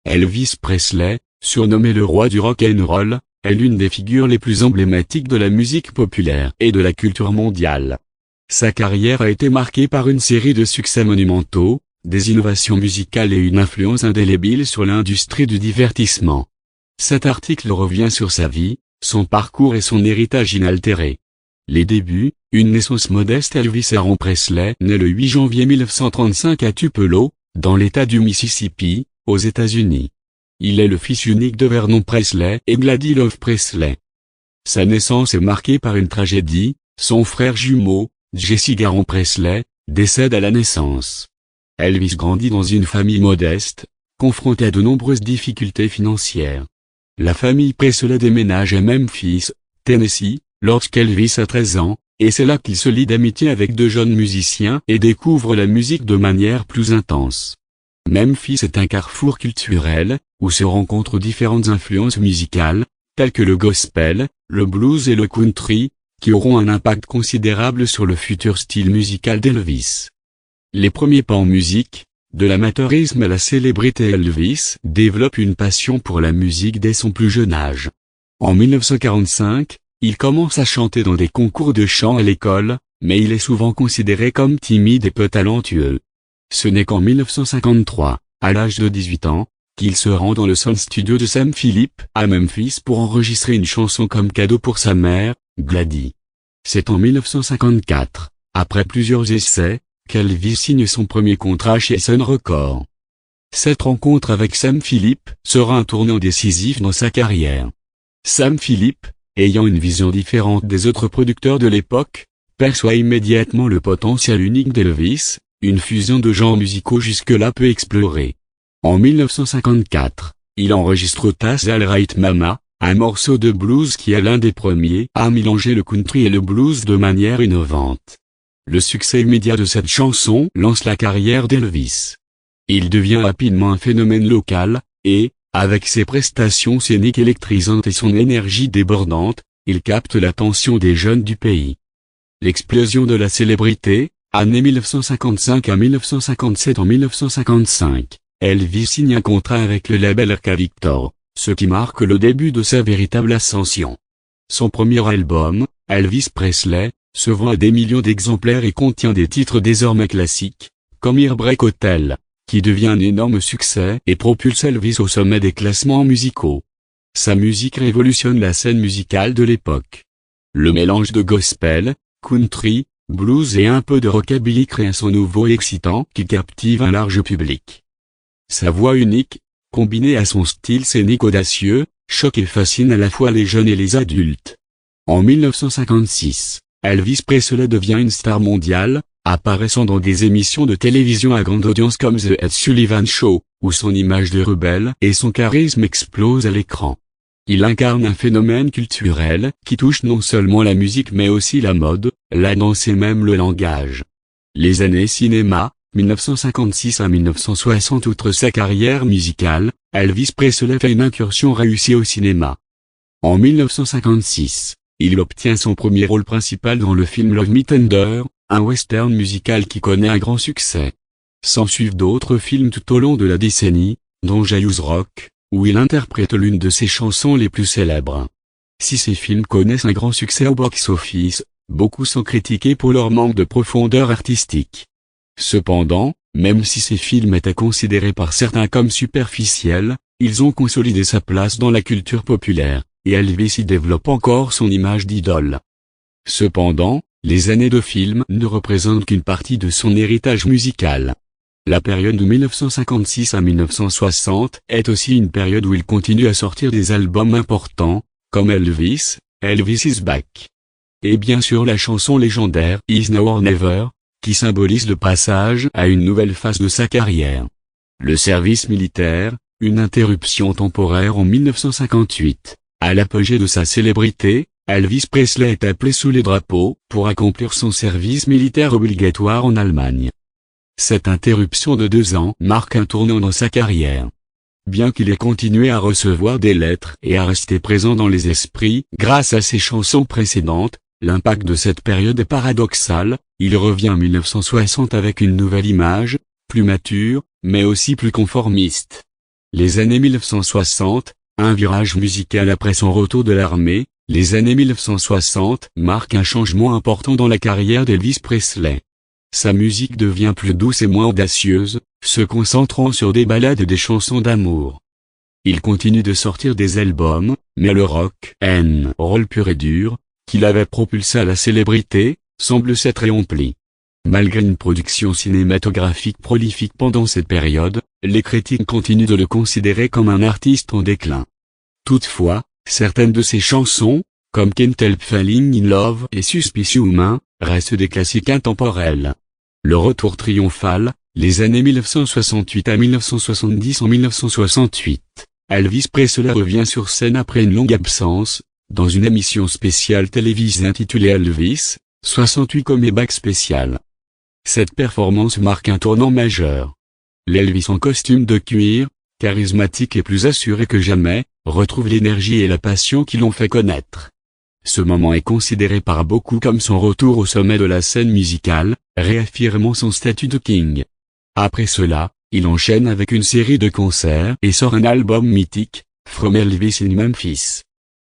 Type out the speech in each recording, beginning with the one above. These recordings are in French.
Elvis Presley, surnommé le roi du rock and roll, est l'une des figures les plus emblématiques de la musique populaire et de la culture mondiale. Sa carrière a été marquée par une série de succès monumentaux, des innovations musicales et une influence indélébile sur l'industrie du divertissement. Cet article revient sur sa vie, son parcours et son héritage inaltéré. Les débuts, une naissance modeste. Elvis Aaron Presley naît le 8 janvier 1935 à Tupelo, dans l'État du Mississippi, aux États-Unis. Il est le fils unique de Vernon Presley et Gladys Love Presley. Sa naissance est marquée par une tragédie, son frère jumeau, Jesse Aaron Presley, décède à la naissance. Elvis grandit dans une famille modeste, confrontée à de nombreuses difficultés financières. La famille Presley déménage à Memphis, Tennessee, lorsqu'Elvis a 13 ans, et c'est là qu'il se lie d'amitié avec de jeunes musiciens et découvre la musique de manière plus intense. Memphis est un carrefour culturel, où se rencontrent différentes influences musicales, telles que le gospel, le blues et le country, qui auront un impact considérable sur le futur style musical d'Elvis. Les premiers pas en musique, de l'amateurisme à la célébrité. Elvis développe une passion pour la musique dès son plus jeune âge. En 1945, il commence à chanter dans des concours de chant à l'école, mais il est souvent considéré comme timide et peu talentueux. Ce n'est qu'en 1953, à l'âge de 18 ans, qu'il se rend dans le sound studio de Sam Phillips à Memphis pour enregistrer une chanson comme cadeau pour sa mère, Gladys. C'est en 1954, après plusieurs essais, qu'Elvis signe son premier contrat chez Sun Records. Cette rencontre avec Sam Phillips sera un tournant décisif dans sa carrière. Sam Phillips, ayant une vision différente des autres producteurs de l'époque, perçoit immédiatement le potentiel unique d'Elvis, une fusion de genres musicaux jusque-là peu explorés. En 1954, il enregistre Taz All Right Mama, un morceau de blues qui est l'un des premiers à mélanger le country et le blues de manière innovante. Le succès immédiat de cette chanson lance la carrière d'Elvis. Il devient rapidement un phénomène local, et, avec ses prestations scéniques électrisantes et son énergie débordante, il capte l'attention des jeunes du pays. L'explosion de la célébrité, années 1955 à 1957. En 1955, Elvis signe un contrat avec le label RCA Victor, ce qui marque le début de sa véritable ascension. Son premier album, Elvis Presley, se vend à des millions d'exemplaires et contient des titres désormais classiques, comme Heartbreak Hotel, qui devient un énorme succès et propulse Elvis au sommet des classements musicaux. Sa musique révolutionne la scène musicale de l'époque. Le mélange de gospel, country, blues et un peu de rockabilly crée un son nouveau et excitant qui captive un large public. Sa voix unique, combinée à son style scénique audacieux, choque et fascine à la fois les jeunes et les adultes. En 1956, Elvis Presley devient une star mondiale, apparaissant dans des émissions de télévision à grande audience comme The Ed Sullivan Show, où son image de rebelle et son charisme explosent à l'écran. Il incarne un phénomène culturel qui touche non seulement la musique mais aussi la mode, la danse et même le langage. Les années cinéma, 1956 à 1960. Outre sa carrière musicale, Elvis Presley fait une incursion réussie au cinéma. En 1956, il obtient son premier rôle principal dans le film Love Me Tender, un western musical qui connaît un grand succès. S'ensuivent d'autres films tout au long de la décennie, dont Jailhouse Rock, où il interprète l'une de ses chansons les plus célèbres. Si ces films connaissent un grand succès au box-office, beaucoup sont critiqués pour leur manque de profondeur artistique. Cependant, même si ces films étaient considérés par certains comme superficiels, ils ont consolidé sa place dans la culture populaire, et Elvis y développe encore son image d'idole. Cependant, les années de film ne représentent qu'une partie de son héritage musical. La période de 1956 à 1960 est aussi une période où il continue à sortir des albums importants, comme Elvis, Elvis is Back. Et bien sûr la chanson légendaire Is Now or Never, qui symbolise le passage à une nouvelle phase de sa carrière. Le service militaire, une interruption temporaire en 1958. À l'apogée de sa célébrité, Elvis Presley est appelé sous les drapeaux pour accomplir son service militaire obligatoire en Allemagne. Cette interruption de 2 ans marque un tournant dans sa carrière. Bien qu'il ait continué à recevoir des lettres et à rester présent dans les esprits grâce à ses chansons précédentes, l'impact de cette période est paradoxal. Il revient en 1960 avec une nouvelle image, plus mature, mais aussi plus conformiste. Les années 1960, un virage musical après son retour de l'armée. Les années 1960 marquent un changement important dans la carrière d'Elvis Presley. Sa musique devient plus douce et moins audacieuse, se concentrant sur des ballades et des chansons d'amour. Il continue de sortir des albums, mais le rock and roll pur et dur, qui l'avait propulsé à la célébrité, semble s'être rempli. Malgré une production cinématographique prolifique pendant cette période, les critiques continuent de le considérer comme un artiste en déclin. Toutefois, certaines de ses chansons, comme Can't Help Falling in Love et Suspicious Human, restent des classiques intemporels. Le retour triomphal, les années 1968 à 1970. En 1968, Elvis Presley revient sur scène après une longue absence, dans une émission spéciale télévisée intitulée Elvis, 68 Comeback Special. Cette performance marque un tournant majeur. L'Elvis en costume de cuir, charismatique et plus assuré que jamais, retrouve l'énergie et la passion qui l'ont fait connaître. Ce moment est considéré par beaucoup comme son retour au sommet de la scène musicale, réaffirmant son statut de king. Après cela, il enchaîne avec une série de concerts et sort un album mythique, From Elvis in Memphis.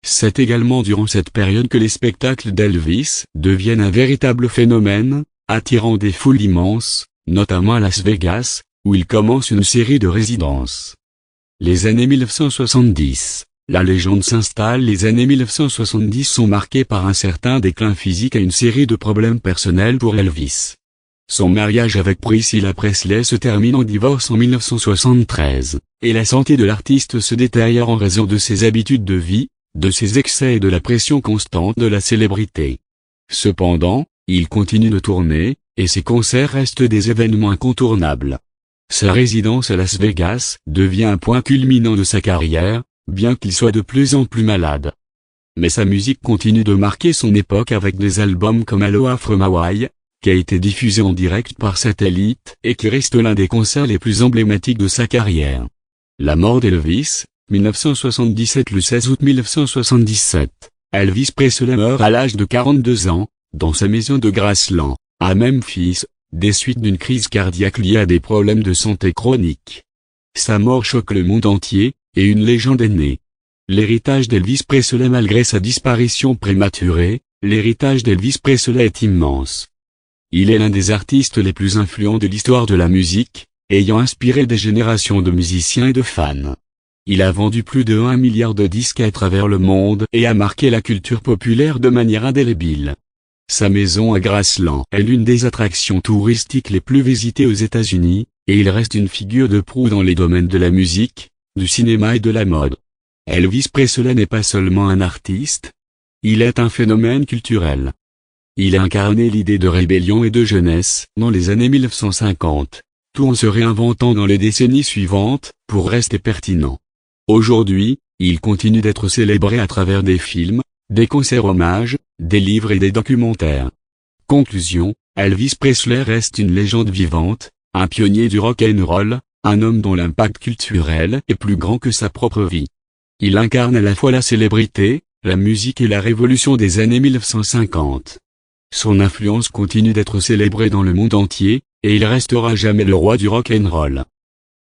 C'est également durant cette période que les spectacles d'Elvis deviennent un véritable phénomène, attirant des foules immenses, notamment à Las Vegas, où il commence une série de résidences. Les années 1970, la légende s'installe. Les années 1970 sont marquées par un certain déclin physique et une série de problèmes personnels pour Elvis. Son mariage avec Priscilla Presley se termine en divorce en 1973, et la santé de l'artiste se détériore en raison de ses habitudes de vie, de ses excès et de la pression constante de la célébrité. Cependant, il continue de tourner, et ses concerts restent des événements incontournables. Sa résidence à Las Vegas devient un point culminant de sa carrière, bien qu'il soit de plus en plus malade. Mais sa musique continue de marquer son époque avec des albums comme Aloha from Hawaii, qui a été diffusé en direct par satellite et qui reste l'un des concerts les plus emblématiques de sa carrière. La mort d'Elvis, 1977. Le 16 août 1977, Elvis Presley meurt à l'âge de 42 ans, dans sa maison de Graceland, à Memphis, des suites d'une crise cardiaque liée à des problèmes de santé chroniques. Sa mort choque le monde entier, et une légende est née. L'héritage d'Elvis Presley. Malgré sa disparition prématurée, l'héritage d'Elvis Presley est immense. Il est l'un des artistes les plus influents de l'histoire de la musique, ayant inspiré des générations de musiciens et de fans. Il a vendu plus de 1 milliard de disques à travers le monde et a marqué la culture populaire de manière indélébile. Sa maison à Graceland est l'une des attractions touristiques les plus visitées aux États-Unis, et il reste une figure de proue dans les domaines de la musique, du cinéma et de la mode. Elvis Presley n'est pas seulement un artiste, il est un phénomène culturel. Il a incarné l'idée de rébellion et de jeunesse dans les années 1950, tout en se réinventant dans les décennies suivantes, pour rester pertinent. Aujourd'hui, il continue d'être célébré à travers des films, des concerts hommages, des livres et des documentaires. Conclusion, Elvis Presley reste une légende vivante, un pionnier du rock and roll, un homme dont l'impact culturel est plus grand que sa propre vie. Il incarne à la fois la célébrité, la musique et la révolution des années 1950. Son influence continue d'être célébrée dans le monde entier, et il restera jamais le roi du rock and roll.